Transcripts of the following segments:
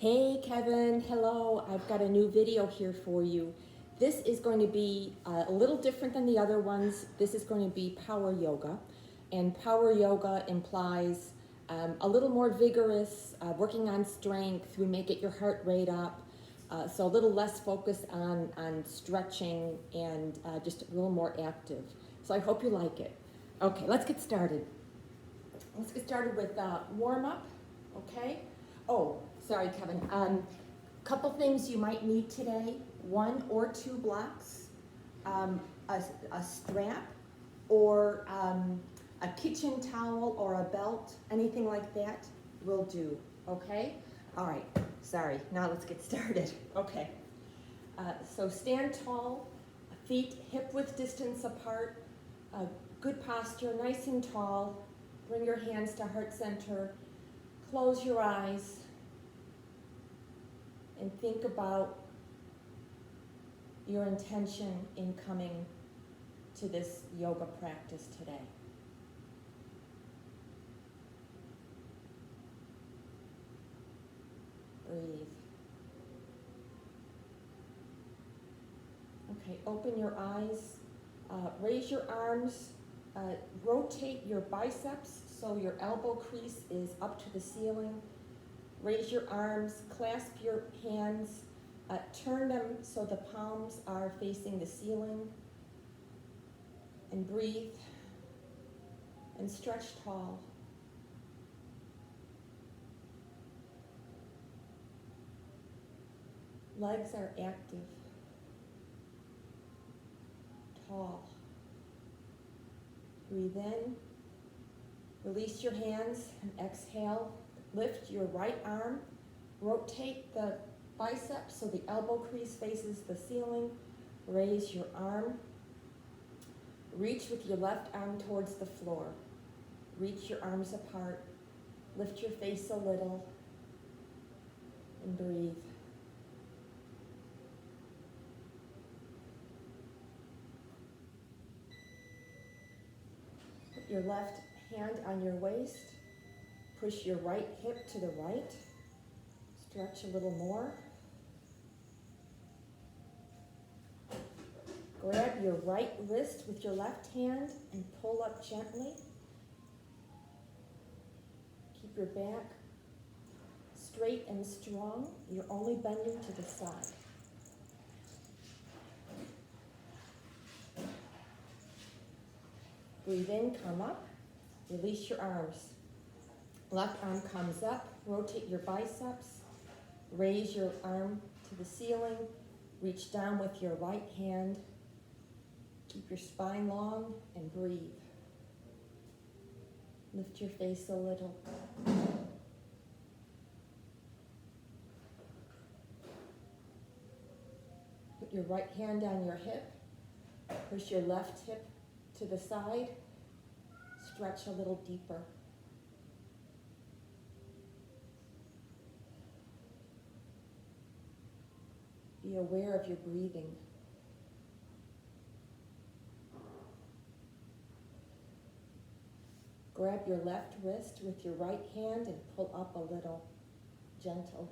Hey Kevin, hello. I've got a new video here for you. This is going to be a little different than the other ones. This is going to be power yoga. And power yoga implies a little more vigorous, working on strength. We may get your heart rate up. So a little less focused on stretching and just a little more active. So I hope you like it. Okay, let's get started. Let's get started with warm up, okay? Oh, sorry, Kevin. Couple things you might need today: 1 or 2 blocks, a strap, or a kitchen towel or a belt, anything like that will do, okay? All right, sorry, now let's get started. Okay, so stand tall, feet hip-width distance apart, good posture, nice and tall. Bring your hands to heart center, close your eyes, and think about your intention in coming to this yoga practice today. Breathe. Okay, open your eyes, raise your arms, rotate your biceps so your elbow crease is up to the ceiling. Raise your arms, clasp your hands, turn them so the palms are facing the ceiling, and breathe and stretch tall. Legs are active, tall. Breathe in, release your hands, and exhale. Lift your right arm, rotate the biceps so the elbow crease faces the ceiling. Raise your arm. Reach with your left arm towards the floor. Reach your arms apart. Lift your face a little and breathe. Put your left hand on your waist. Push your right hip to the right. Stretch a little more. Grab your right wrist with your left hand and pull up gently. Keep your back straight and strong. You're only bending to the side. Breathe in, come up. Release your arms. Left arm comes up. Rotate your biceps. Raise your arm to the ceiling. Reach down with your right hand. Keep your spine long and breathe. Lift your face a little. Put your right hand on your hip. Push your left hip to the side. Stretch a little deeper. Be aware of your breathing. Grab your left wrist with your right hand and pull up a little, gentle.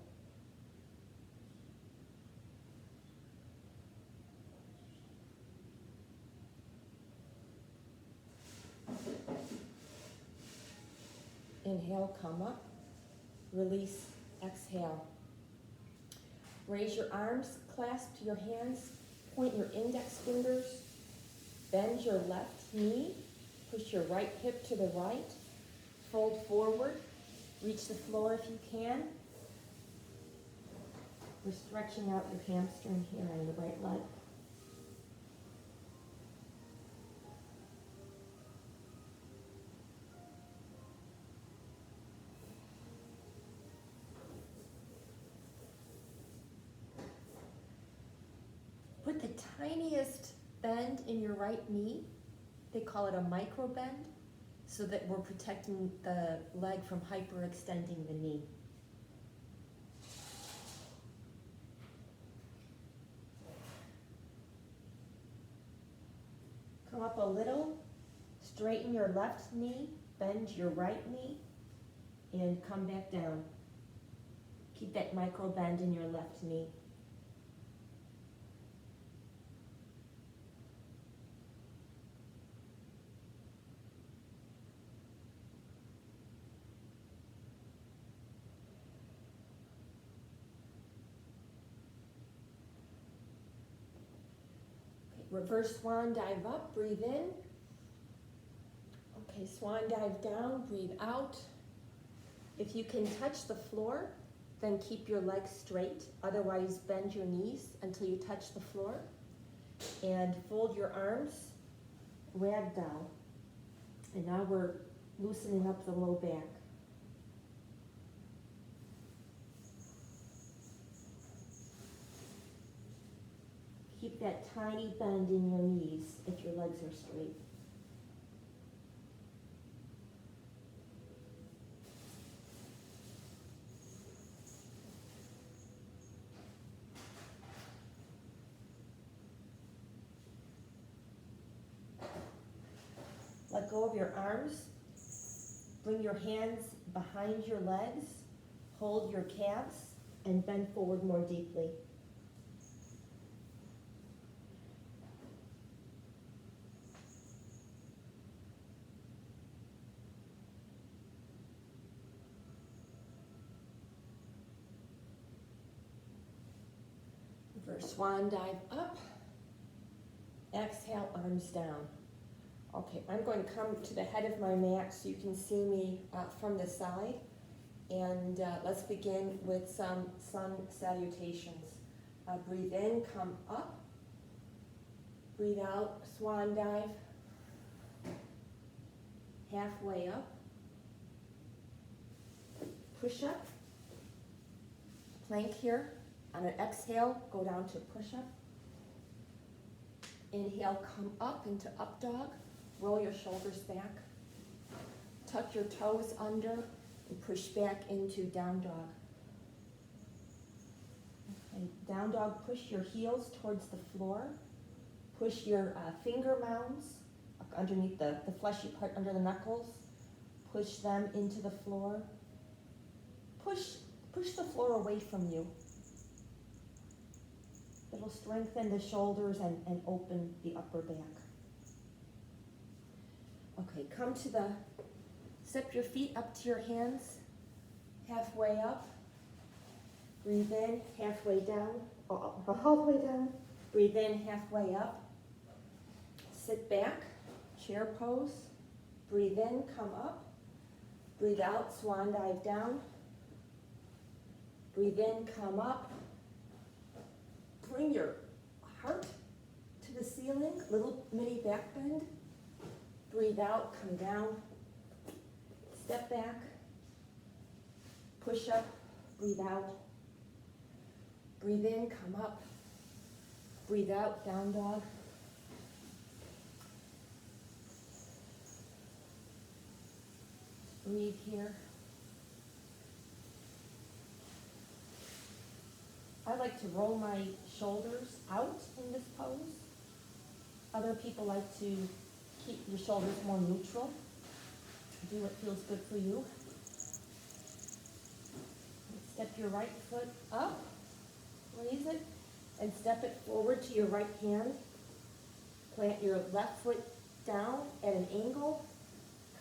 Inhale, come up. Release, exhale. Raise your arms, clasp your hands, point your index fingers, bend your left knee, push your right hip to the right, fold forward, reach the floor if you can. We're stretching out your hamstring here on the right leg. Put the tiniest bend in your right knee. They call it a micro bend, so that we're protecting the leg from hyperextending the knee. Come up a little, straighten your left knee, bend your right knee, and come back down. Keep that micro bend in your left knee. Okay, reverse swan dive up, breathe in. Okay, swan dive down, breathe out. If you can touch the floor, then keep your legs straight. Otherwise, bend your knees until you touch the floor. And fold your arms, ragdoll. And now we're loosening up the low back. Keep that tiny bend in your knees if your legs are straight. Let go of your arms. Bring your hands behind your legs. Hold your calves and bend forward more deeply. Reverse swan dive up. Exhale, arms down. Okay, I'm going to come to the head of my mat so you can see me from the side. And let's begin with some sun salutations. Breathe in, come up. Breathe out, swan dive. Halfway up. Push up. Plank here. On an exhale, go down to push up. Inhale, come up into up dog. Roll your shoulders back. Tuck your toes under and push back into down dog. Okay, down dog, push your heels towards the floor. Push your finger mounds underneath the fleshy part under the knuckles. Push them into the floor. Push the floor away from you. It'll strengthen the shoulders and open the upper back. Okay, step your feet up to your hands, halfway up. Breathe in, halfway down, all the way down. Breathe in, halfway up. Sit back, chair pose. Breathe in, come up. Breathe out, swan dive down. Breathe in, come up. Bring your heart to the ceiling, little mini back bend. Breathe out, come down. Step back. Push up, breathe out. Breathe in, come up. Breathe out, down dog. Breathe here. I like to roll my shoulders out in this pose. Other people like to keep your shoulders more neutral. Do what feels good for you. Step your right foot up, raise it, and step it forward to your right hand. Plant your left foot down at an angle.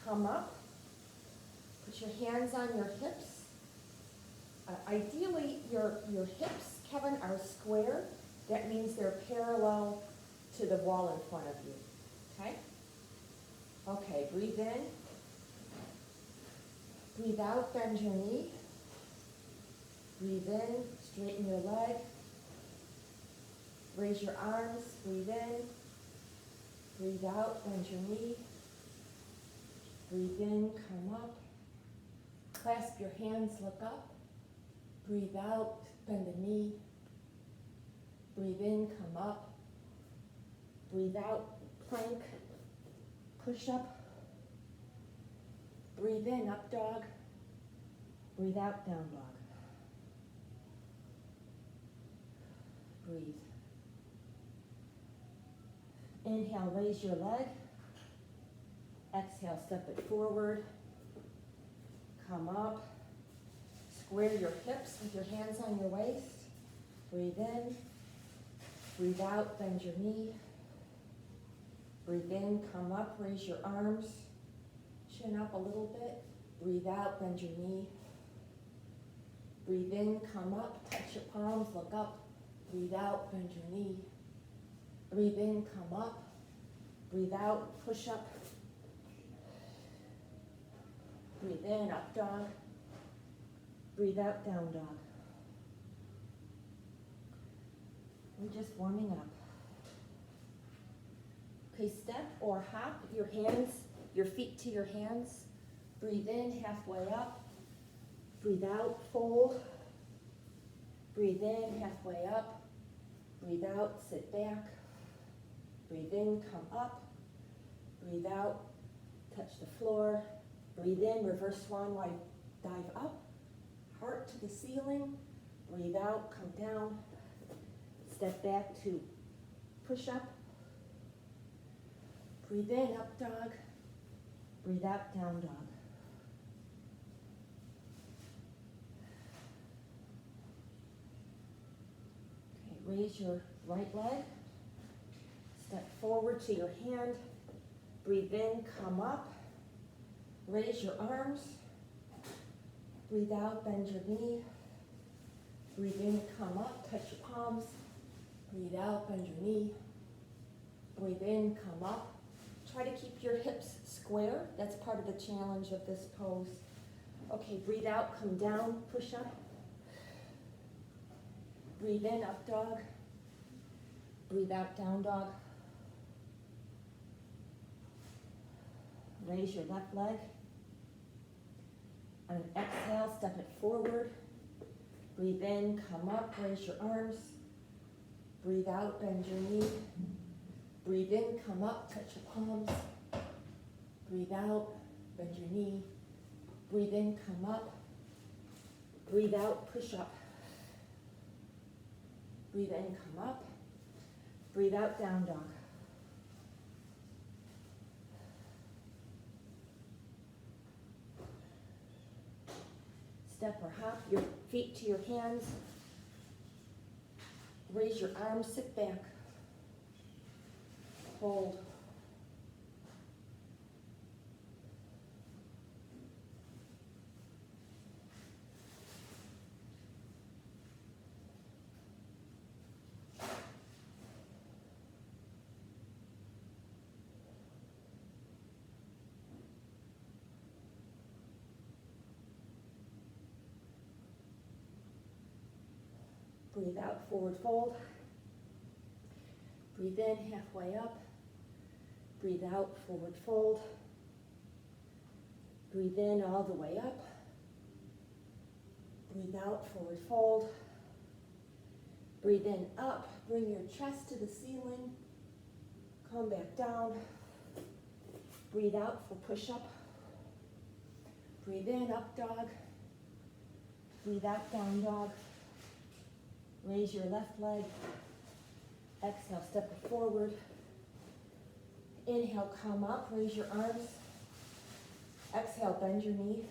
Come up. Put your hands on your hips. Ideally, your hips, Kevin, are square. That means they're parallel to the wall in front of you. Okay? Okay, breathe in. Breathe out, bend your knee. Breathe in, straighten your leg. Raise your arms, breathe in. Breathe out, bend your knee. Breathe in, come up. Clasp your hands, look up. Breathe out, bend the knee. Breathe in, come up. Breathe out, plank. Push up. Breathe in, up dog. Breathe out, down dog. Breathe. Inhale, raise your leg. Exhale, step it forward. Come up. Square your hips with your hands on your waist. Breathe in. Breathe out, bend your knee. Breathe in, come up, raise your arms. Chin up a little bit. Breathe out, bend your knee. Breathe in, come up, touch your palms, look up. Breathe out, bend your knee. Breathe in, come up. Breathe out, push up. Breathe in, up dog. Breathe out, down dog. We're just warming up. Okay, step or hop your hands, your feet to your hands. Breathe in, halfway up. Breathe out, fold. Breathe in, halfway up. Breathe out, sit back. Breathe in, come up. Breathe out, touch the floor. Breathe in, reverse swan, wide dive up. Heart to the ceiling. Breathe out, come down. Step back to push up. Breathe in, up dog. Breathe out, down dog. Okay, raise your right leg. Step forward to your hand. Breathe in, come up. Raise your arms. Breathe out, bend your knee. Breathe in, come up, touch your palms. Breathe out, bend your knee. Breathe in, come up. Try to keep your hips square. That's part of the challenge of this pose. Okay, breathe out, come down, push up. Breathe in, up dog. Breathe out, down dog. Raise your left leg. On an exhale, step it forward. Breathe in, come up, raise your arms. Breathe out, bend your knee. Breathe in, come up, touch your palms. Breathe out, bend your knee. Breathe in, come up. Breathe out, push up. Breathe in, come up. Breathe out, down dog. Step or hop your feet to your hands. Raise your arms, sit back. Hold. Breathe out, forward fold. Breathe in, halfway up. Breathe out, forward fold. Breathe in all the way up. Breathe out, forward fold. Breathe in, up. Bring your chest to the ceiling. Come back down. Breathe out for push-up. Breathe in, up dog. Breathe out, down dog. Raise your left leg. Exhale, step it forward. Inhale, come up, raise your arms. Exhale, bend your knee.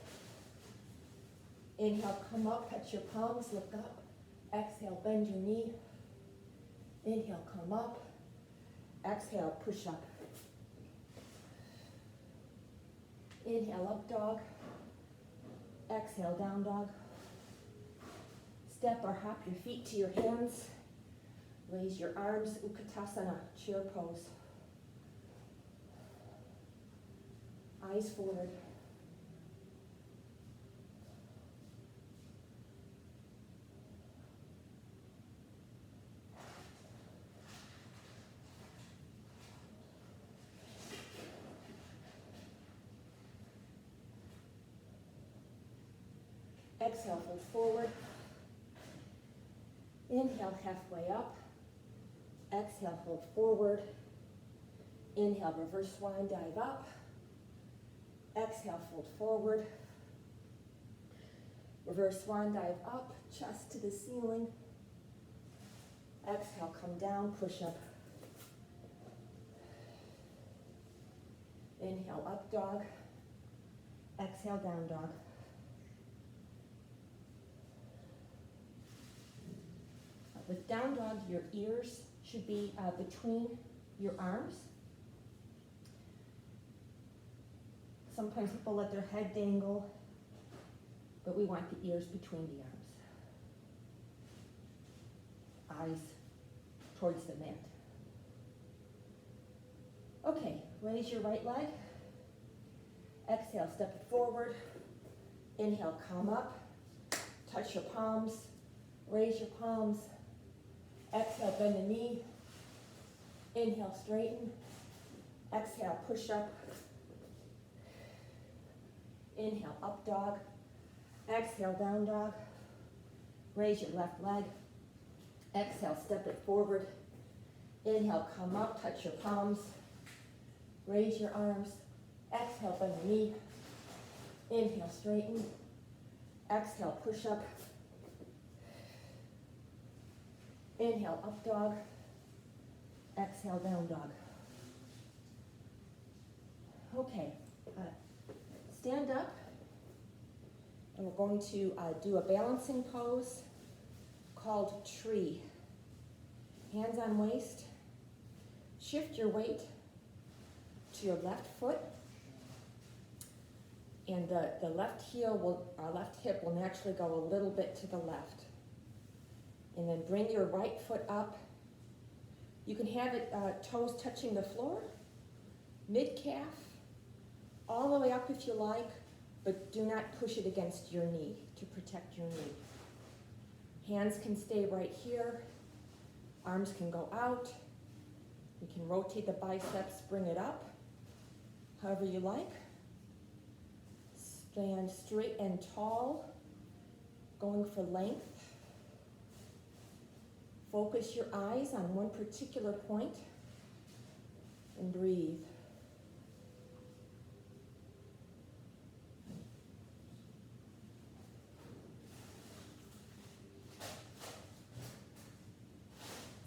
Inhale, come up, touch your palms, look up. Exhale, bend your knee. Inhale, come up. Exhale, push up. Inhale, up dog. Exhale, down dog. Step or hop your feet to your hands. Raise your arms, Utkatasana, chair pose. Eyes forward. Exhale, fold forward. Inhale, halfway up. Exhale, fold forward. Inhale, reverse swan, dive up. Exhale, fold forward. Reverse swan, dive up, chest to the ceiling. Exhale, come down, push up. Inhale, up dog. Exhale, down dog. With down dog, your ears should be between your arms. Sometimes people let their head dangle, but we want the ears between the arms. Eyes towards the mat. Okay, raise your right leg. Exhale, step it forward. Inhale, come up. Touch your palms. Raise your palms. Exhale, bend the knee. Inhale, straighten. Exhale, push up. Inhale, up dog. Exhale, down dog. Raise your left leg. Exhale, step it forward. Inhale, come up, touch your palms. Raise your arms. Exhale, bend the knee. Inhale, straighten. Exhale, push up. Inhale, up dog. Exhale, down dog. Okay, stand up. And we're going to do a balancing pose called tree. Hands on waist. Shift your weight to your left foot. And the left hip will naturally go a little bit to the left. And then bring your right foot up. You can have it toes touching the floor, mid-calf, all the way up if you like, but do not push it against your knee to protect your knee. Hands can stay right here. Arms can go out. You can rotate the biceps, bring it up, however you like. Stand straight and tall, going for length. Focus your eyes on one particular point and breathe.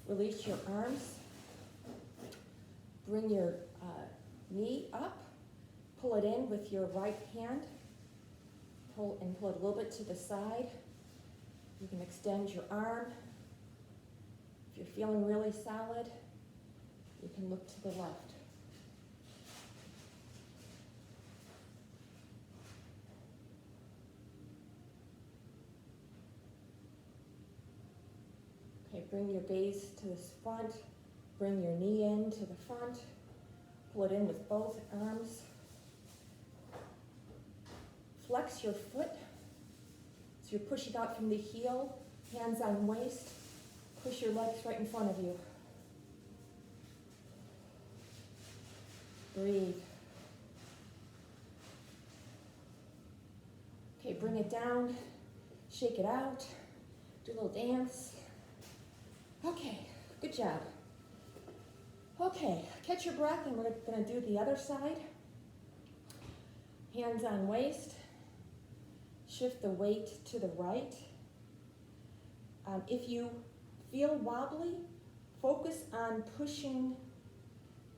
Release your arms. Bring your knee up. Pull it in with your right hand. Pull it a little bit to the side. You can extend your arm. If you're feeling really solid, you can look to the left. Okay, bring your gaze to the front. Bring your knee in to the front. Pull it in with both arms. Flex your foot. So you're pushing out from the heel, hands on waist. Push your legs right in front of you. Breathe. Okay, bring it down. Shake it out. Do a little dance. Okay, good job. Okay, catch your breath and we're going to do the other side. Hands on waist. Shift the weight to the right. If you feel wobbly, focus on pushing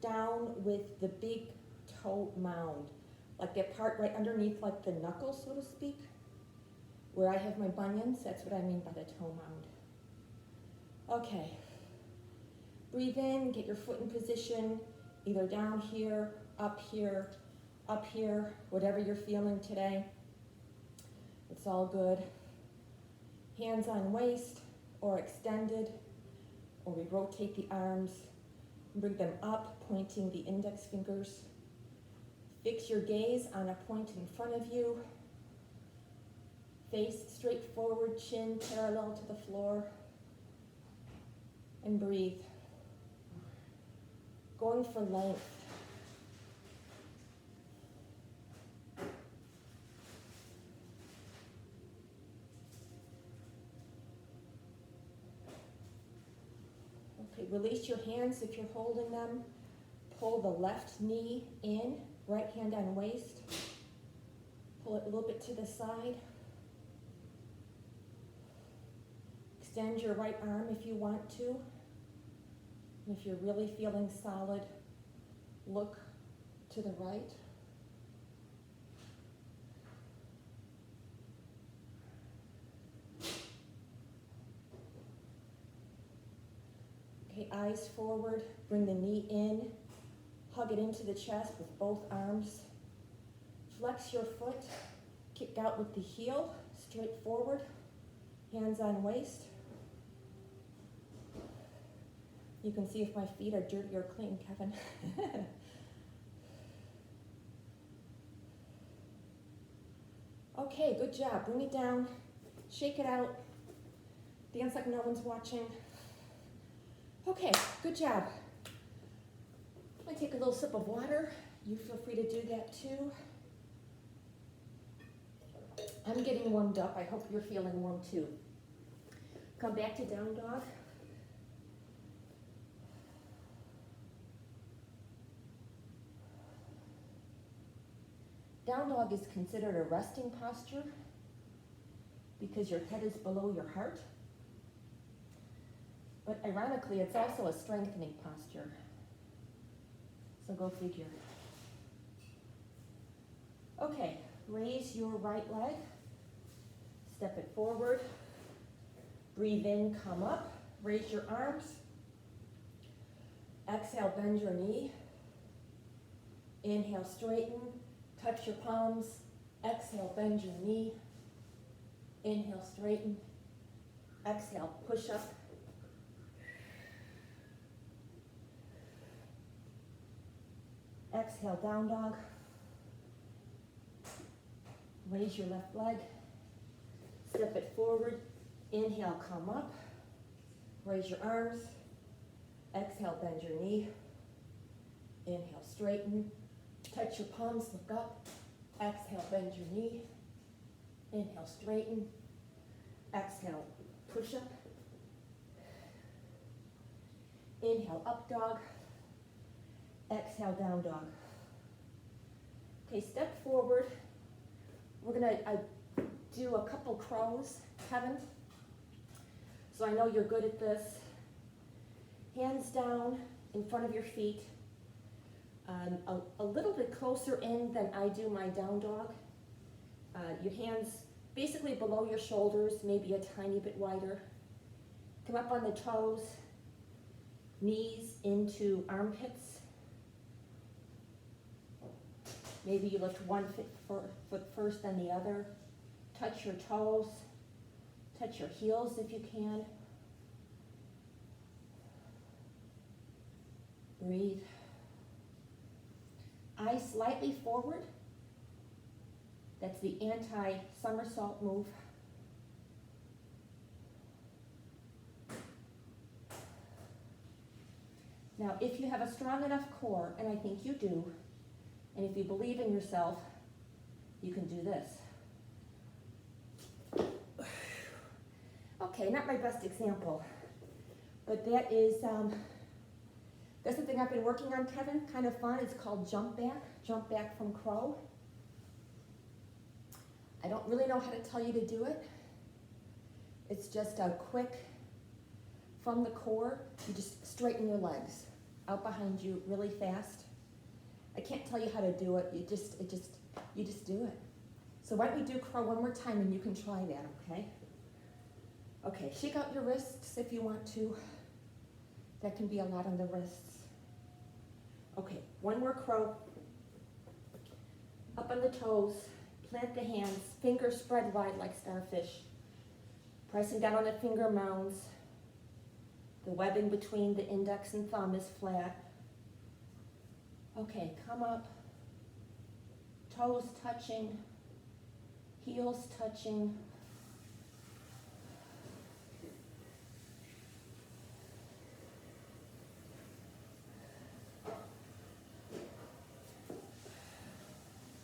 down with the big toe mound, like that part right underneath, like the knuckles, so to speak. Where I have my bunions, that's what I mean by the toe mound. Okay. Breathe in, get your foot in position, either down here, up here, whatever you're feeling today. It's all good. Hands on waist or extended, or we rotate the arms, bring them up, pointing the index fingers. Fix your gaze on a point in front of you. Face straight forward, chin parallel to the floor. And breathe. Going for length. Okay, release your hands if you're holding them. Pull the left knee in, right hand on waist. Pull it a little bit to the side. Extend your right arm if you want to. And if you're really feeling solid, look to the right. Okay, eyes forward, bring the knee in, hug it into the chest with both arms. Flex your foot, kick out with the heel, straight forward, hands on waist. You can see if my feet are dirty or clean, Kevin. Okay, good job. Bring it down, shake it out, dance like no one's watching. Okay, good job. I'm gonna take a little sip of water. You feel free to do that too. I'm getting warmed up. I hope you're feeling warm too. Come back to down dog. Down dog is considered a resting posture because your head is below your heart. But ironically, it's also a strengthening posture. So go figure. Okay, raise your right leg. Step it forward. Breathe in, come up. Raise your arms. Exhale, bend your knee. Inhale, straighten. Touch your palms. Exhale, bend your knee. Inhale, straighten. Exhale, push up. Exhale, down dog. Raise your left leg. Step it forward. Inhale, come up. Raise your arms. Exhale, bend your knee. Inhale, straighten. Touch your palms, look up. Exhale, bend your knee. Inhale, straighten. Exhale, push up. Inhale, up dog. Exhale, down dog. Okay, step forward. We're gonna do a couple crows, Kevin. So I know you're good at this. Hands down in front of your feet. A little bit closer in than I do my down dog. Your hands basically below your shoulders, maybe a tiny bit wider. Come up on the toes, knees into armpits. Maybe you lift one foot first, then the other. Touch your toes, touch your heels if you can. Breathe. Eyes slightly forward. That's the anti-somersault move. Now, if you have a strong enough core, and I think you do, and if you believe in yourself, you can do this. Okay, not my best example, but that's the thing I've been working on, Kevin, kind of fun. It's called jump back from crow. I don't really know how to tell you to do it. It's just a quick, from the core, you just straighten your legs out behind you really fast. I can't tell you how to do it. You just do it. So why don't we do crow one more time and you can try that, okay? Okay, shake out your wrists if you want to. That can be a lot on the wrists. Okay, one more crow. Up on the toes, plant the hands, fingers spread wide like starfish. Pressing down on the finger mounds. The webbing between the index and thumb is flat. Okay, come up. Toes touching, heels touching.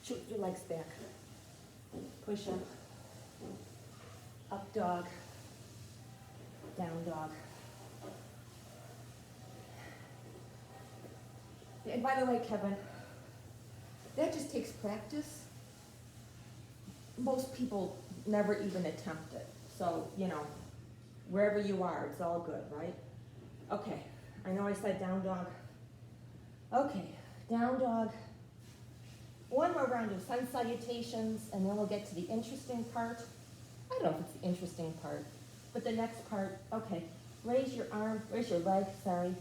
Shoot your legs back. Push up. Up dog. Down dog. And by the way, Kevin, that just takes practice. Most people never even attempt it. So, wherever you are, it's all good, right? Okay, I know I said down dog. Okay, down dog. One more round of sun salutations, and then we'll get to the interesting part. I don't know if it's the interesting part, but the next part, okay. Raise your arm, raise your leg, sorry.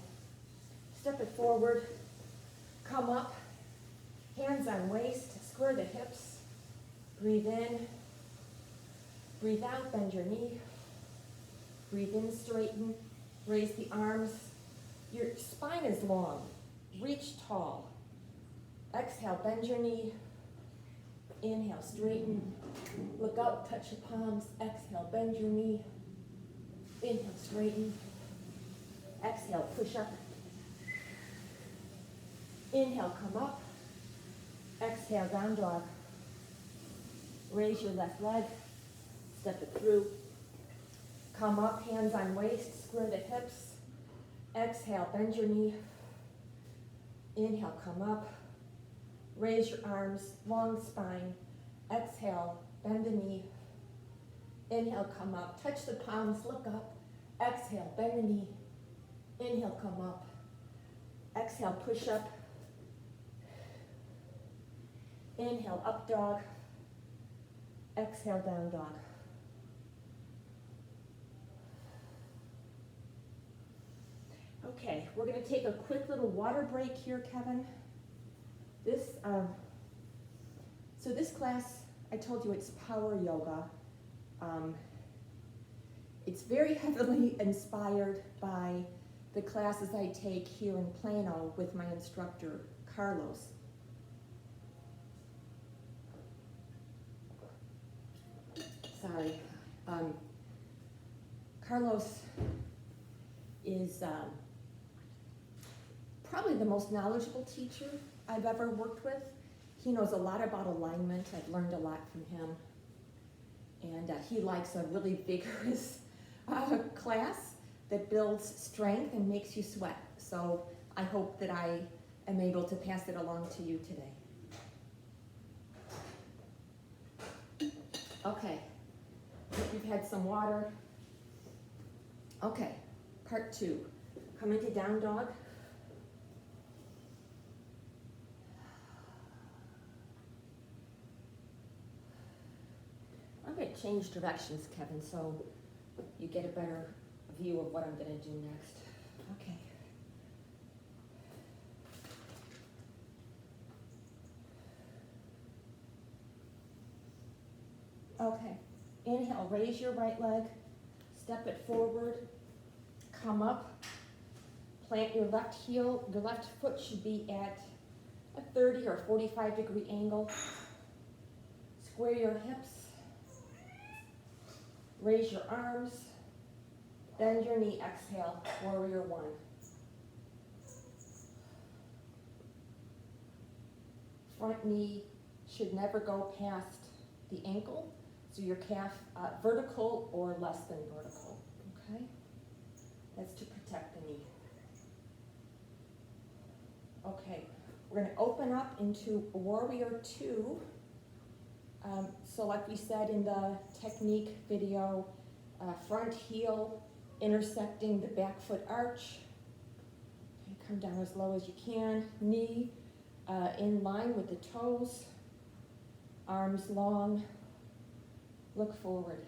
Step it forward, come up, hands on waist, square the hips. Breathe in, breathe out, bend your knee. Breathe in, straighten, raise the arms. Your spine is long, reach tall. Exhale, bend your knee. Inhale, straighten. Look up, touch your palms. Exhale, bend your knee. Inhale, straighten. Exhale, push up. Inhale, come up. Exhale, down dog. Raise your left leg. Step it through. Come up, hands on waist, square the hips. Exhale, bend your knee. Inhale, come up. Raise your arms, long spine. Exhale, bend the knee. Inhale, come up. Touch the palms, look up. Exhale, bend the knee. Inhale, come up. Exhale, push up. Inhale, up dog. Exhale, down dog. Okay, we're going to take a quick little water break here, Kevin. So this class, I told you it's power yoga. It's very heavily inspired by the classes I take here in Plano with my instructor, Carlos. Sorry. Carlos is probably the most knowledgeable teacher I've ever worked with. He knows a lot about alignment. I've learned a lot from him. And he likes a really vigorous class that builds strength and makes you sweat. So I hope that I am able to pass it along to you today. Okay, you've had some water. Okay, part 2. Come into down dog. I'm going to change directions, Kevin, so you get a better view of what I'm going to do next. Okay. Okay. Inhale, raise your right leg, step it forward, come up, plant your left heel. Your left foot should be at a 30 or 45 degree angle. Square your hips. Raise your arms, bend your knee, exhale, warrior 1. Front knee should never go past the ankle, so your calf vertical or less than vertical, okay? That's to protect the knee. Okay, we're gonna open up into warrior 2. So like we said in the technique video, front heel intersecting the back foot arch. Okay, come down as low as you can. Knee in line with the toes. Arms long. Look forward.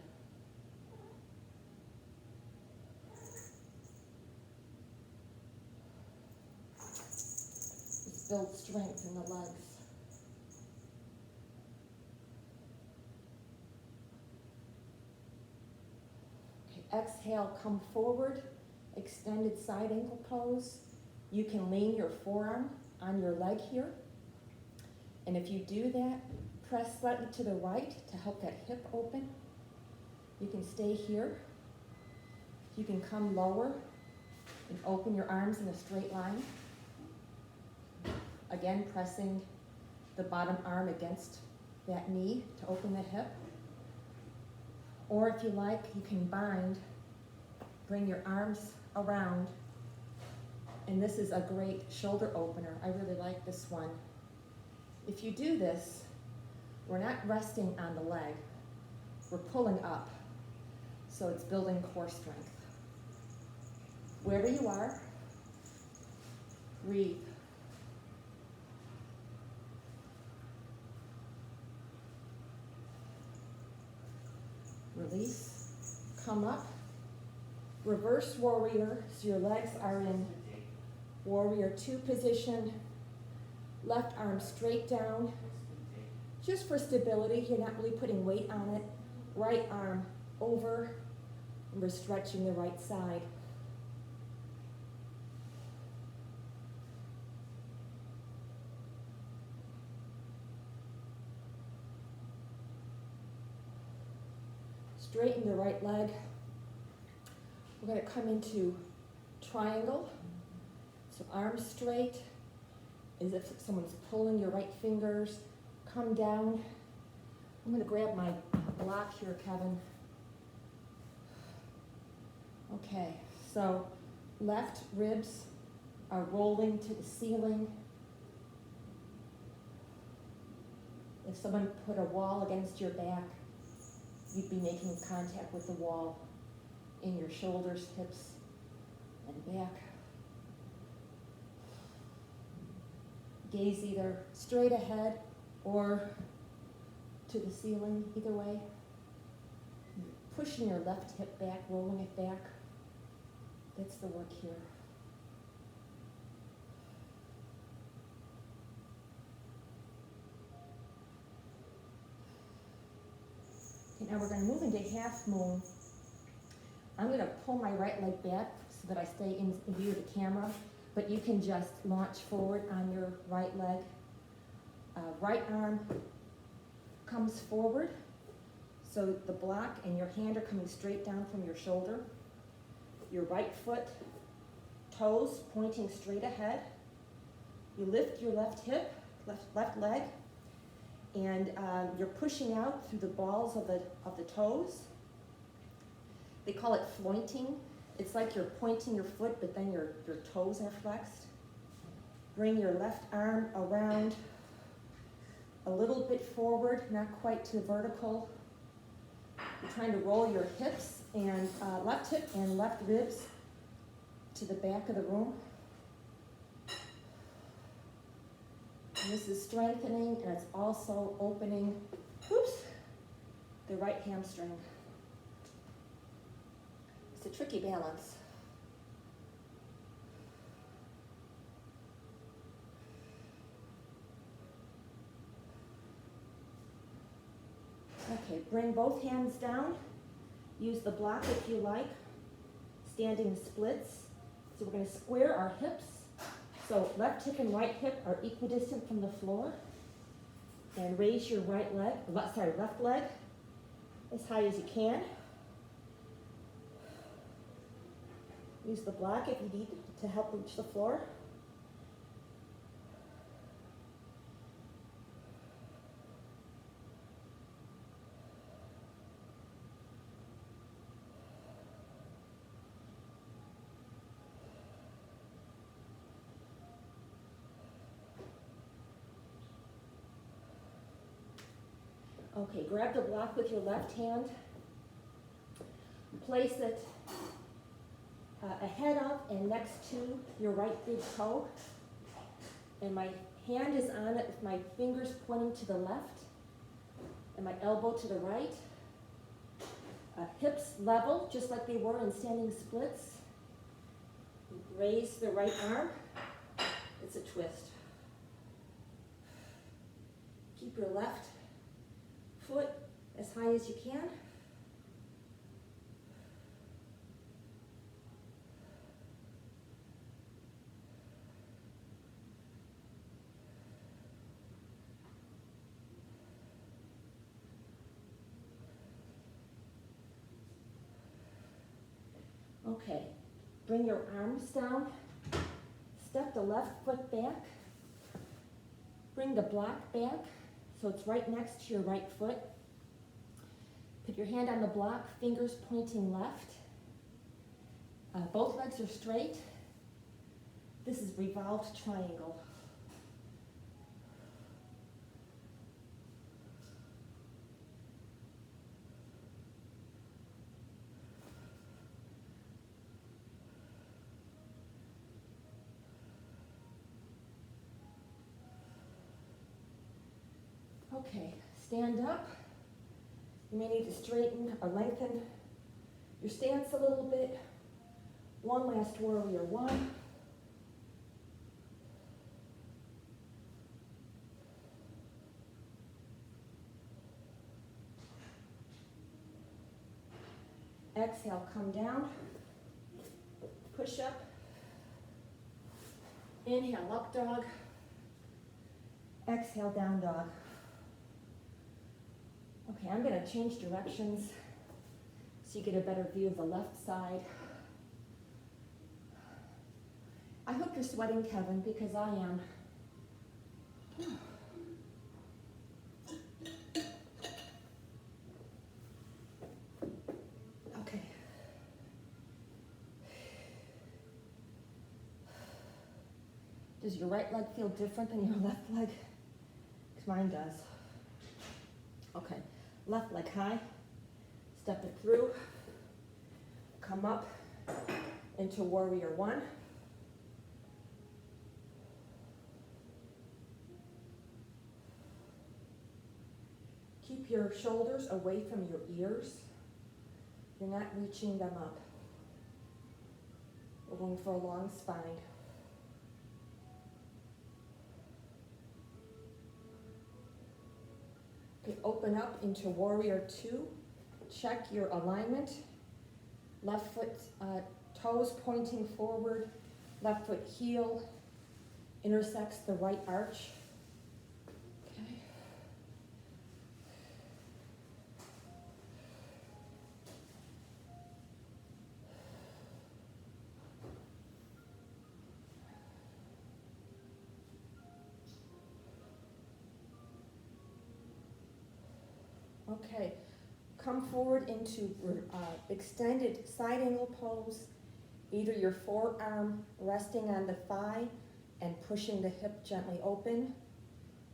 Just build strength in the legs. Exhale, come forward, extended side ankle pose. You can lean your forearm on your leg here. And if you do that, press slightly to the right to help that hip open. You can stay here. You can come lower and open your arms in a straight line. Again, pressing the bottom arm against that knee to open the hip. Or if you like, you can bind, bring your arms around, and this is a great shoulder opener. I really like this one. If you do this, we're not resting on the leg, we're pulling up, so it's building core strength. Wherever you are, breathe. Release, come up, Reverse warrior, so your legs are in warrior 2 position. Left arm straight down. Just for stability, you're not really putting weight on it. Right arm over, and we're stretching the right side. Straighten the right leg. We're going to come into triangle. So arms straight, as if someone's pulling your right fingers. Come down. I'm going to grab my block here, Kevin. Okay, so left ribs are rolling to the ceiling. If someone put a wall against your back, you'd be making contact with the wall in your shoulders, hips, and back. Gaze either straight ahead or to the ceiling, either way. Pushing your left hip back, rolling it back. That's the work here. Okay, now we're going to move into half moon. I'm going to pull my right leg back so that I stay in view of the camera, but you can just launch forward on your right leg. Right arm comes forward, so the block and your hand are coming straight down from your shoulder. Your right foot, toes pointing straight ahead. You lift your left hip, left leg, and you're pushing out through the balls of the toes. They call it flointing. It's like you're pointing your foot, but then your toes are flexed. Bring your left arm around a little bit forward, not quite to vertical. You're trying to roll your hips and left hip and left ribs to the back of the room. And this is strengthening, and it's also opening, the right hamstring. It's a tricky balance. Okay, bring both hands down. Use the block if you like. Standing splits. So we're going to square our hips. So left hip and right hip are equidistant from the floor. And raise your left leg as high as you can. Use the block if you need to help reach the floor. Okay, grab the block with your left hand. Place it ahead of and next to your right big toe. And my hand is on it with my fingers pointing to the left and my elbow to the right. Hips level, just like they were in standing splits. Raise the right arm. It's a twist. Keep your left foot as high as you can. Okay, bring your arms down. Step the left foot back. Bring the block back so it's right next to your right foot. Put your hand on the block, fingers pointing left. Both legs are straight. This is revolved triangle. Okay, stand up. You may need to straighten or lengthen your stance a little bit. One last warrior one. Exhale, come down. Push up. Inhale, up dog. Exhale, down dog. Okay, I'm going to change directions so you get a better view of the left side. I hope you're sweating, Kevin, because I am. Okay. Does your right leg feel different than your left leg? Because mine does. Okay, left leg high, step it through, come up into warrior one. Keep your shoulders away from your ears. You're not reaching them up. We're going for a long spine. Okay, open up into warrior two. Check your alignment. Left foot, toes pointing forward. Left foot heel intersects the right arch. Okay. Okay, come forward into extended side angle pose. Either your forearm resting on the thigh and pushing the hip gently open,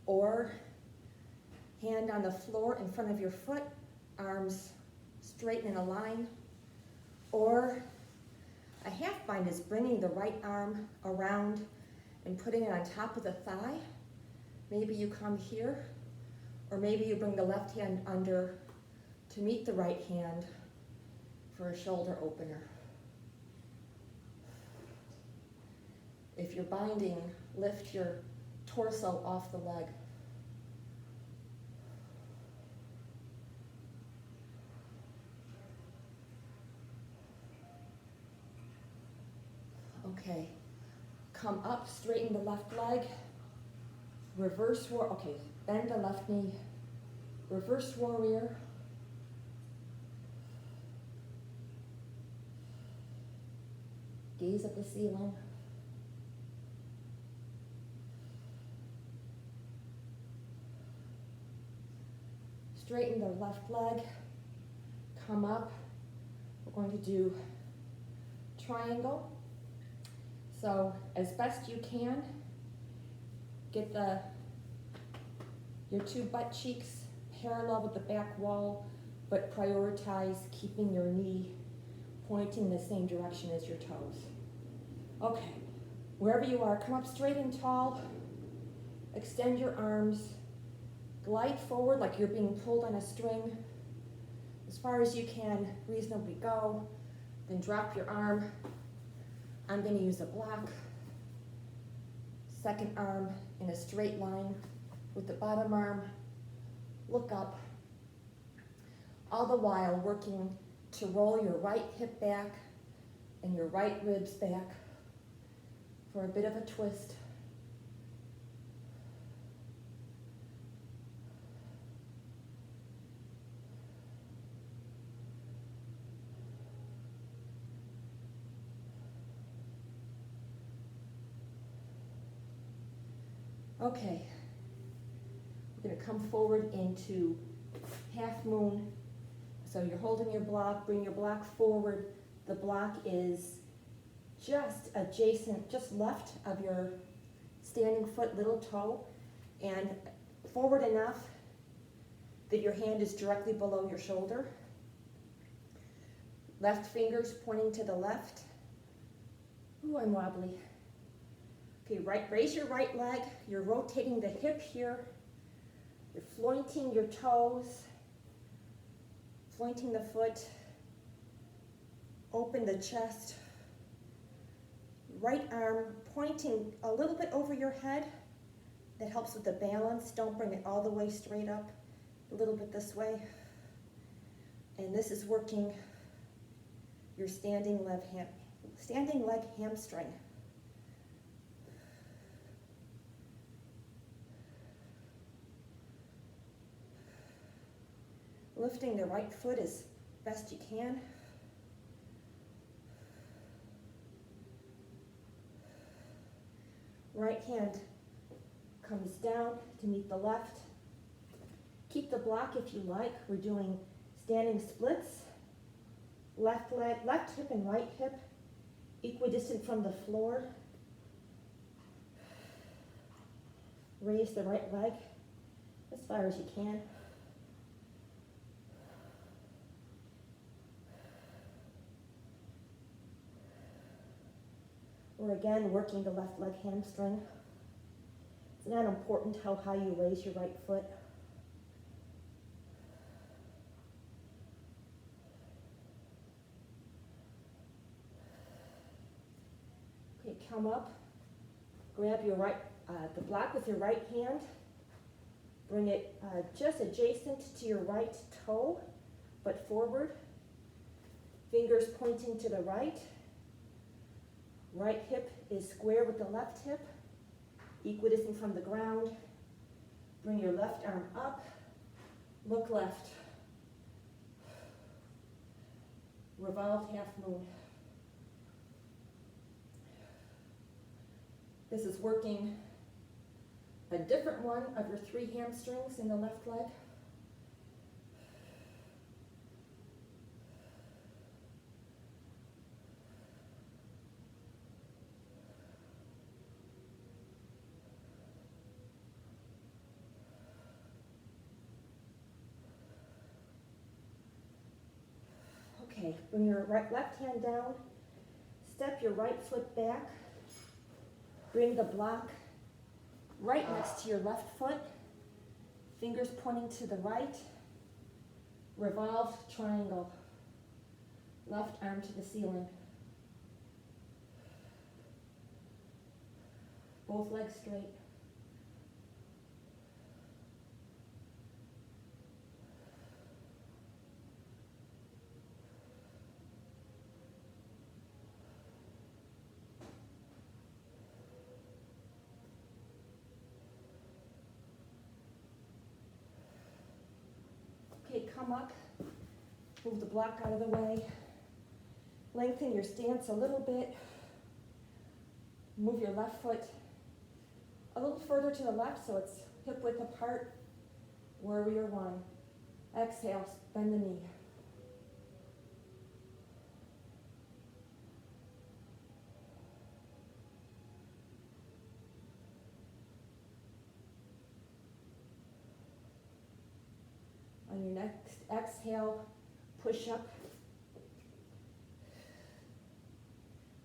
or hand on the floor in front of your foot, arms straight in a line, or a half bind is bringing the right arm around and putting it on top of the thigh. Maybe you come here, or maybe you bring the left hand under to meet the right hand for a shoulder opener. If you're binding, lift your torso off the leg. Okay, come up, straighten the left leg, reverse warrior, okay, bend the left knee, reverse warrior. Gaze at the ceiling. Straighten the left leg, come up. We're going to do triangle. So as best you can, get your two butt cheeks parallel with the back wall, but prioritize keeping your knee pointing the same direction as your toes. Okay, wherever you are, come up straight and tall, extend your arms, glide forward like you're being pulled on a string, as far as you can reasonably go, then drop your arm. I'm going to use a block. Second arm in a straight line with the bottom arm. Look up. All the while working to roll your right hip back and your right ribs back for a bit of a twist. Okay, we're going to come forward into half moon. So you're holding your block, bring your block forward. The block is just adjacent, just left of your standing foot, little toe, and forward enough that your hand is directly below your shoulder. Left fingers pointing to the left. Ooh, I'm wobbly. Okay, raise your right leg. You're rotating the hip here. You're flointing your toes, flointing the foot. Open the chest. right arm pointing a little bit over your head. That helps with the balance. Don't bring it all the way straight up. A little bit this way. And this is working your standing leg hamstring. Lifting the right foot as best you can. Right hand comes down to meet the left. Keep the block if you like. We're doing standing splits. Left leg, left hip and right hip, equidistant from the floor. Raise the right leg as far as you can. We're again working the left leg hamstring. It's not important how high you raise your right foot. Okay, come up, grab your the block with your right hand, bring it just adjacent to your right toe, but forward. Fingers pointing to the right. Right hip is square with the left hip, equidistant from the ground. Bring your left arm up, look left. Revolved half moon. This is working a different one of your 3 hamstrings in the left leg. Okay, bring your left hand down, step your right foot back, bring the block right next to your left foot, fingers pointing to the right, revolved triangle, left arm to the ceiling. Both legs straight. Okay, come up, move the block out of the way, lengthen your stance a little bit, move your left foot a little further to the left so it's hip width apart, warrior 1. Exhale, bend the knee. On your next exhale, push up.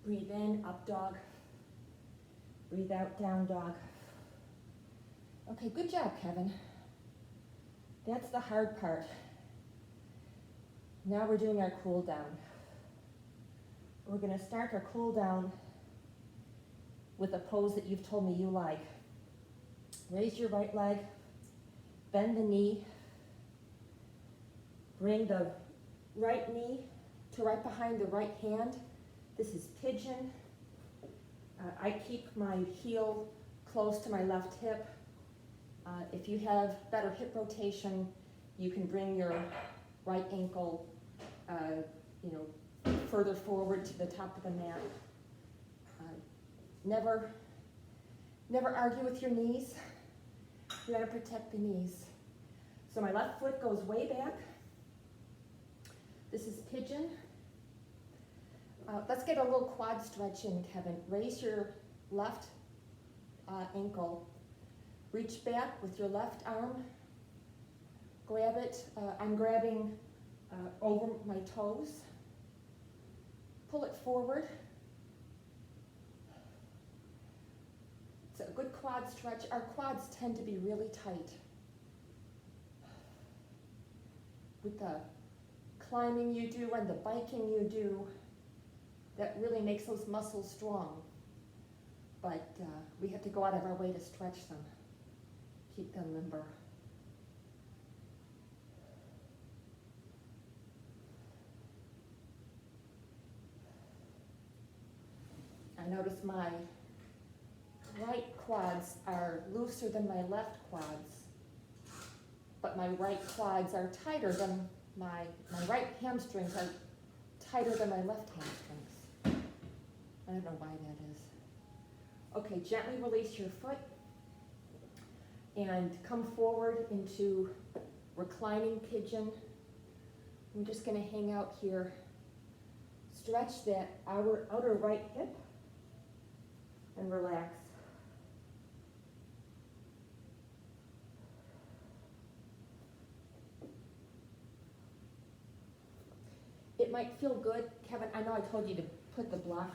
Breathe in, up dog. Breathe out, down dog. Okay, good job, Kevin. That's the hard part. Now we're doing our cool down. We're going to start our cool down with a pose that you've told me you like. Raise your right leg, bend the knee, bring the right knee to right behind the right hand. This is pigeon. I keep my heel close to my left hip. If you have better hip rotation, you can bring your right ankle, further forward to the top of the mat. Never argue with your knees. You gotta protect the knees. So my left foot goes way back. This is pigeon. Let's get a little quad stretch in, Kevin. Raise your left ankle. Reach back with your left arm. Grab it. I'm grabbing over my toes. Pull it forward. It's a good quad stretch. Our quads tend to be really tight. With the climbing you do and the biking you do, that really makes those muscles strong. but we have to go out of our way to stretch them, keep them limber. I notice my right quads are looser than my left quads, but my right quads are tighter than my right hamstrings are tighter than my left hamstrings. I don't know why that is. Okay, gently release your foot and come forward into reclining pigeon. I'm just going to hang out here. Stretch that outer right hip and relax. It might feel good, Kevin. I know I told you to put the block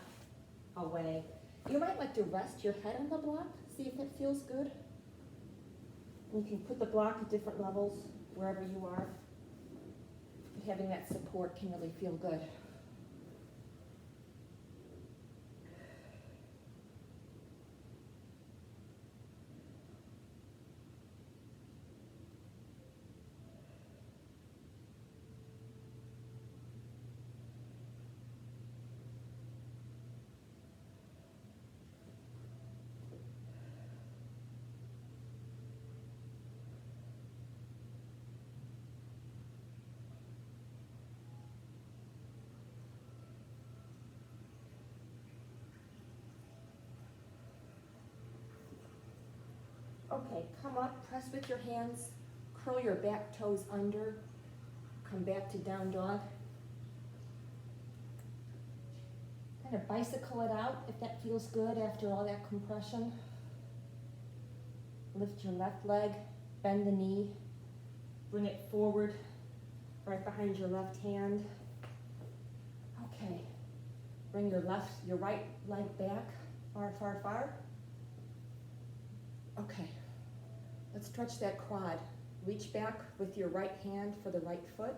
away. You might like to rest your head on the block, see if it feels good. You can put the block at different levels wherever you are. But having that support can really feel good. Okay, come up, press with your hands, curl your back toes under, come back to down dog. Kind of bicycle it out if that feels good after all that compression. Lift your left leg, bend the knee, bring it forward, right behind your left hand. Okay, bring your right leg back, far, far, far. Okay. Let's stretch that quad. Reach back with your right hand for the right foot.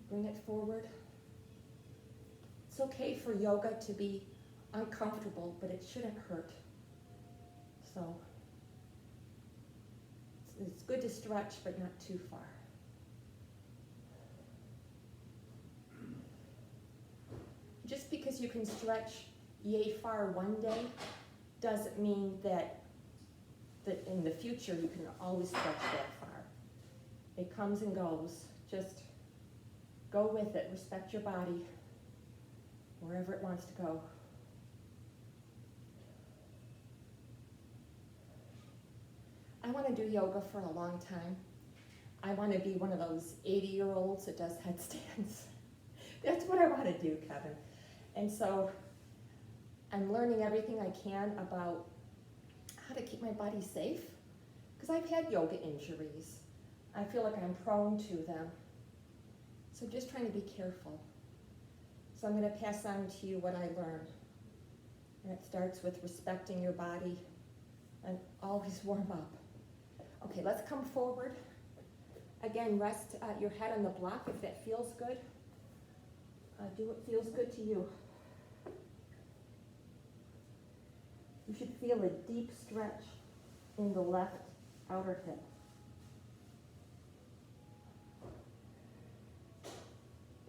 Bring it forward. It's okay for yoga to be uncomfortable, but it shouldn't hurt. So it's good to stretch, but not too far. Just because you can stretch yay far one day doesn't mean that in the future you can always stretch that far. It comes and goes. Just go with it. Respect your body wherever it wants to go. I want to do yoga for a long time. I want to be one of those 80-year-olds that does headstands. That's what I want to do, Kevin. And so I'm learning everything I can about how to keep my body safe, because I've had yoga injuries. I feel like I'm prone to them. So I'm just trying to be careful. So I'm going to pass on to you what I learned. And it starts with respecting your body and always warm up. Okay, let's come forward. Again, rest your head on the block if that feels good. Do what feels good to you. You should feel a deep stretch in the left outer hip.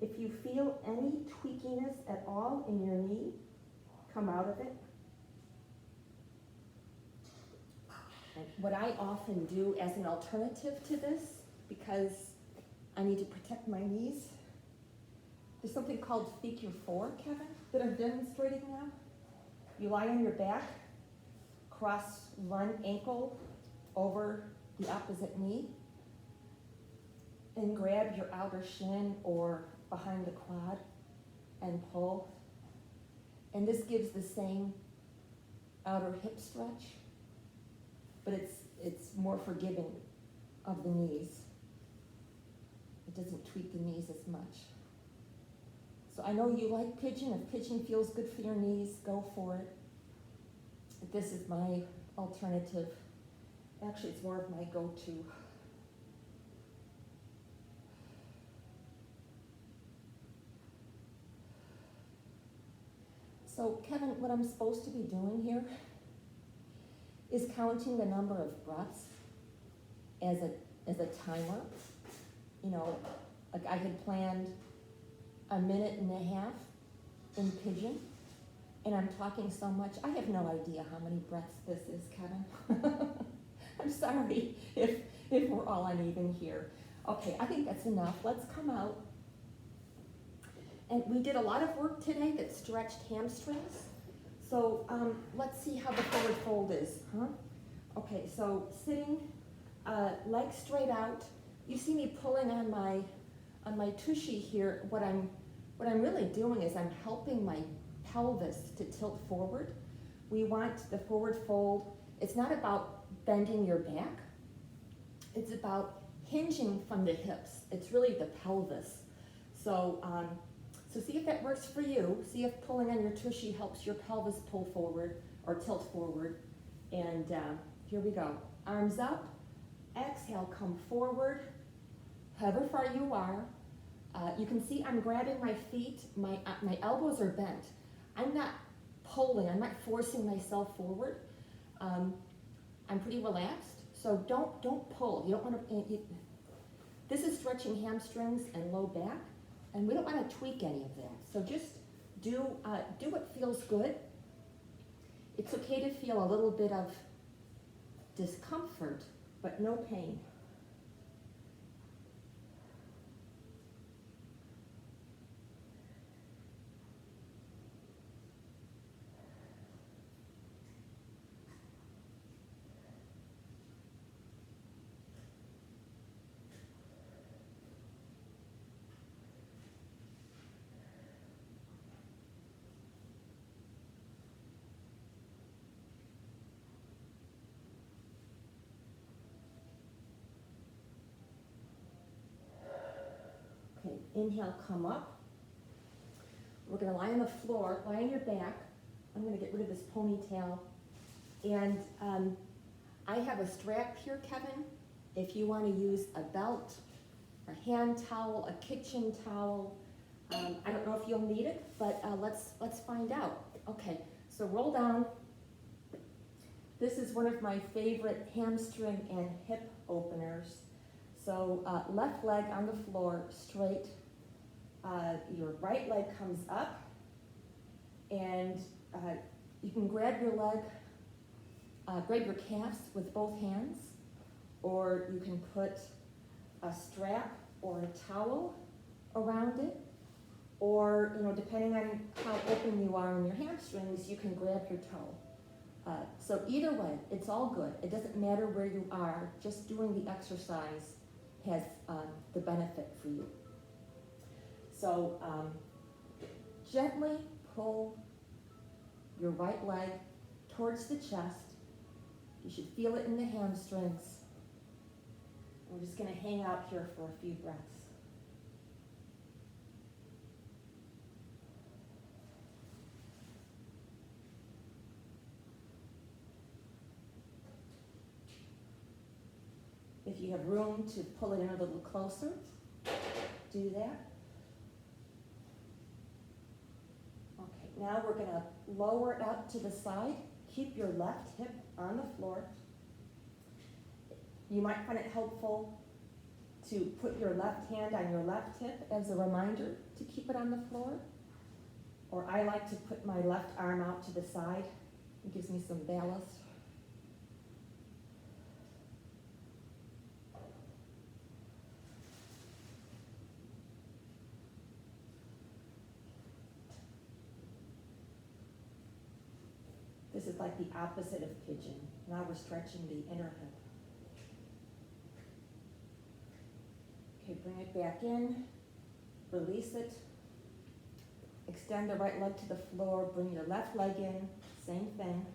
If you feel any tweakiness at all in your knee, come out of it. And what I often do as an alternative to this, because I need to protect my knees, there's something called Figure 4, Kevin, that I'm demonstrating now. You lie on your back, cross one ankle over the opposite knee, and grab your outer shin or behind the quad and pull. And this gives the same outer hip stretch, but it's more forgiving of the knees. It doesn't tweak the knees as much. So I know you like pigeon. If pigeon feels good for your knees, go for it. This is my alternative. Actually, it's more of my go-to. So Kevin, what I'm supposed to be doing here is counting the number of breaths as a timer. You know, like I had planned a minute and a half in pigeon, and I'm talking so much, I have no idea how many breaths this is, Kevin. I'm sorry if we're all uneven here. Okay, I think that's enough. Let's come out. And we did a lot of work today that stretched hamstrings. So let's see how the forward fold is, huh? Okay, so sitting, legs straight out. You see me pulling on my tushy here. What I'm really doing is I'm helping my pelvis to tilt forward. We want the forward fold. It's not about bending your back. It's about hinging from the hips. It's really the pelvis. So, so see if that works for you. See if pulling on your tushy helps your pelvis pull forward or tilt forward. And here we go. Arms up. Exhale, come forward. However far you are. You can see I'm grabbing my feet. My elbows are bent. I'm not pulling. I'm not forcing myself forward. I'm pretty relaxed. So don't pull. You don't want to. This is stretching hamstrings and low back, and we don't want to tweak any of that. So just do what feels good. It's okay to feel a little bit of discomfort, but no pain. Okay, inhale, come up. We're gonna lie on the floor, lie on your back. I'm gonna get rid of this ponytail. And I have a strap here, Kevin. If you wanna use a belt, a hand towel, a kitchen towel, I don't know if you'll need it, but let's find out. Okay, so roll down. This is one of my favorite hamstring and hip openers. So left leg on the floor, straight. Your right leg comes up, and you can grab your leg, grab your calves with both hands, or you can put a strap or a towel around it, or depending on how open you are in your hamstrings, you can grab your toe. So either way, it's all good. It doesn't matter where you are. Just doing the exercise has the benefit for you. So gently pull your right leg towards the chest. You should feel it in the hamstrings. We're just going to hang out here for a few breaths. If you have room to pull it in a little closer, do that. Okay, now we're going to lower it up to the side. Keep your left hip on the floor. You might find it helpful to put your left hand on your left hip as a reminder to keep it on the floor. Or I like to put my left arm out to the side. It gives me some ballast. This is like the opposite of pigeon. Now we're stretching the inner hip. Okay, bring it back in, release it. Extend the right leg to the floor, bring your left leg in, same thing.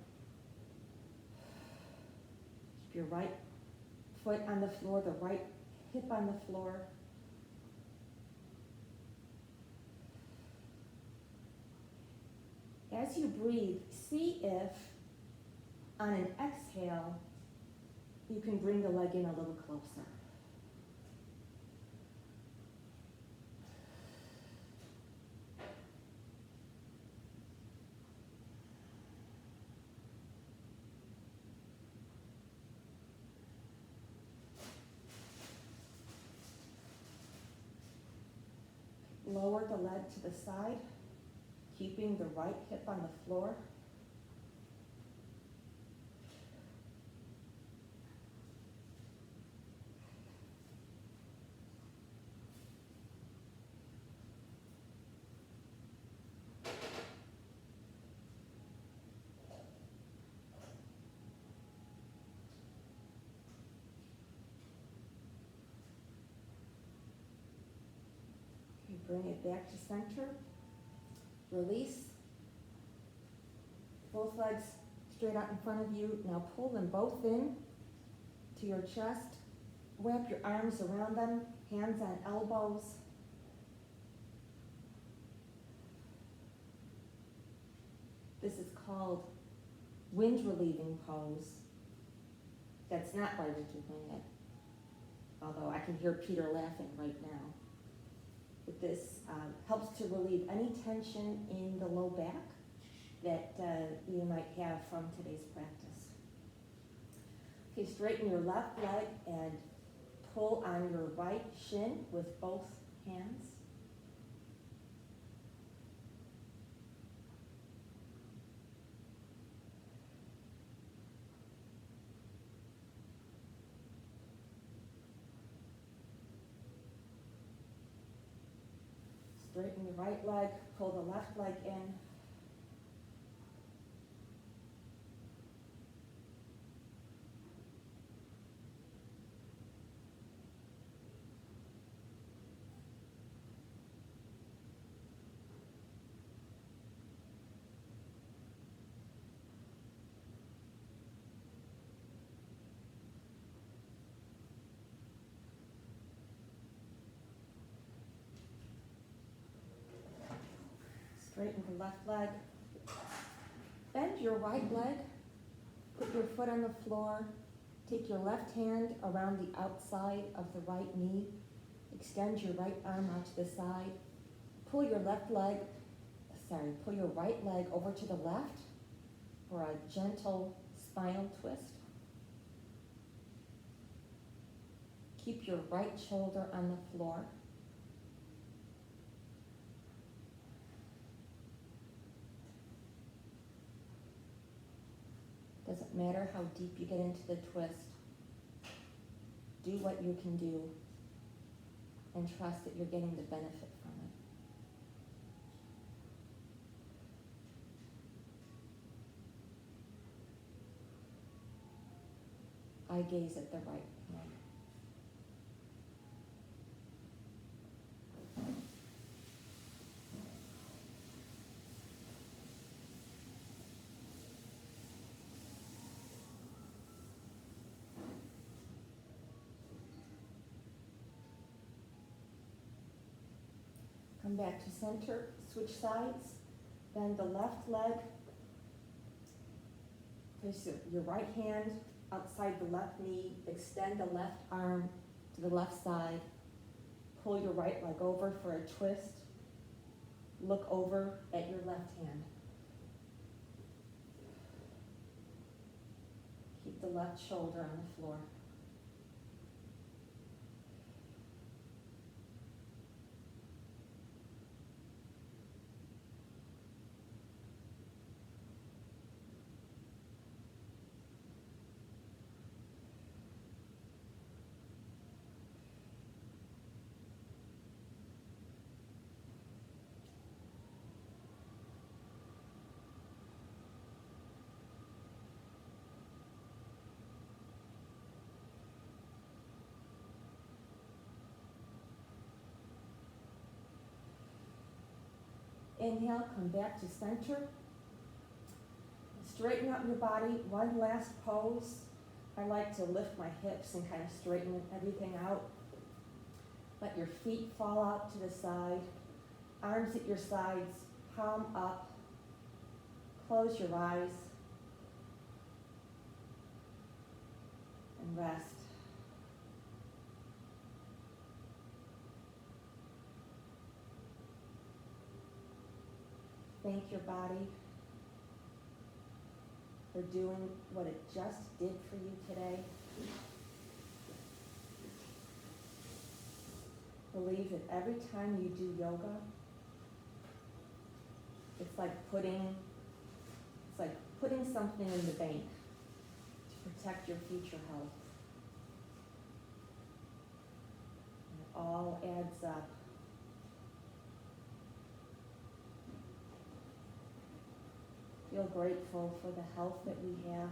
Keep your right foot on the floor, the right hip on the floor. As you breathe, see if on an exhale, you can bring the leg in a little closer. lower the leg to the side, keeping the right hip on the floor. Okay, bring it back to center. Release. Both legs straight out in front of you. Now pull them both in to your chest. Wrap your arms around them, hands on elbows. This is called wind relieving pose. That's not why we're doing it, although I can hear Peter laughing right now. But this helps to relieve any tension in the low back that you might have from today's practice. Okay, straighten your left leg and pull on your right shin with both hands. Straighten your right leg, pull the left leg in. Straighten the left leg. Bend your right leg. Put your foot on the floor. Take your left hand around the outside of the right knee. Extend your right arm out to the side. Pull your pull your right leg over to the left for a gentle spinal twist. Keep your right shoulder on the floor. Doesn't matter how deep you get into the twist. Do what you can do and trust that you're getting the benefit from it. I gaze at the right hand. Come back to center, switch sides, bend the left leg, place your right hand outside the left knee, extend the left arm to the left side, pull your right leg over for a twist, look over at your left hand. Keep the left shoulder on the floor. Inhale, come back to center. Straighten up your body, one last pose. I like to lift my hips and kind of straighten everything out. Let your feet fall out to the side, arms at your sides, palm up. Close your eyes and rest. Thank your body for doing what it just did for you today. believe that every time you do yoga, it's like putting something in the bank to protect your future health. And it all adds up. Feel grateful for the health that we have,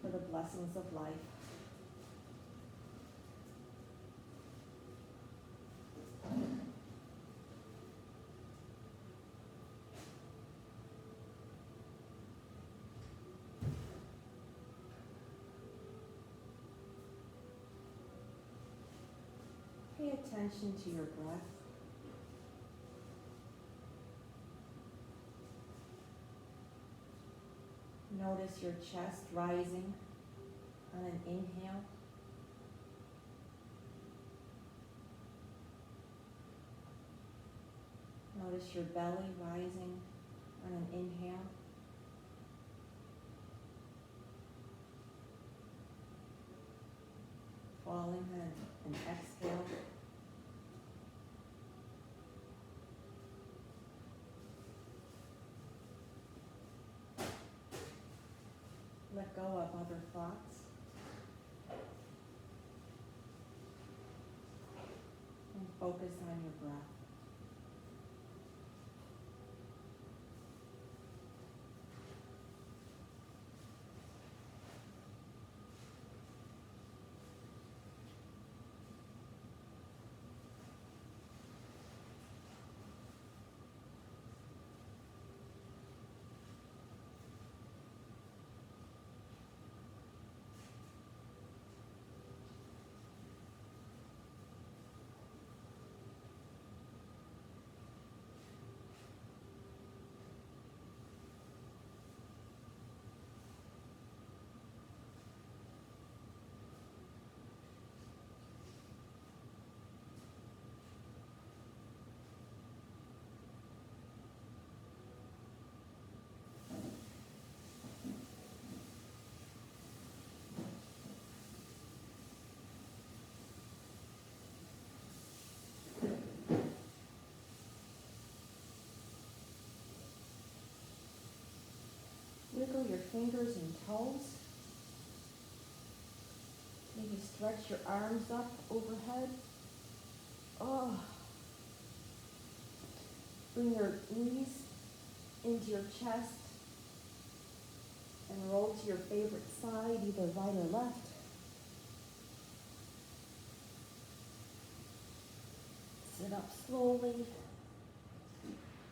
for the blessings of life. Pay attention to your breath. Notice your chest rising on an inhale. Notice your belly rising on an inhale. Falling on an exhale. Let go of other thoughts. And focus on your breath. Wiggle your fingers and toes. Maybe stretch your arms up overhead. Oh. Bring your knees into your chest and roll to your favorite side, either right or left. Sit up slowly.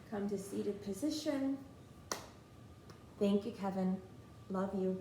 Come to seated position. Thank you, Kevin. Love you.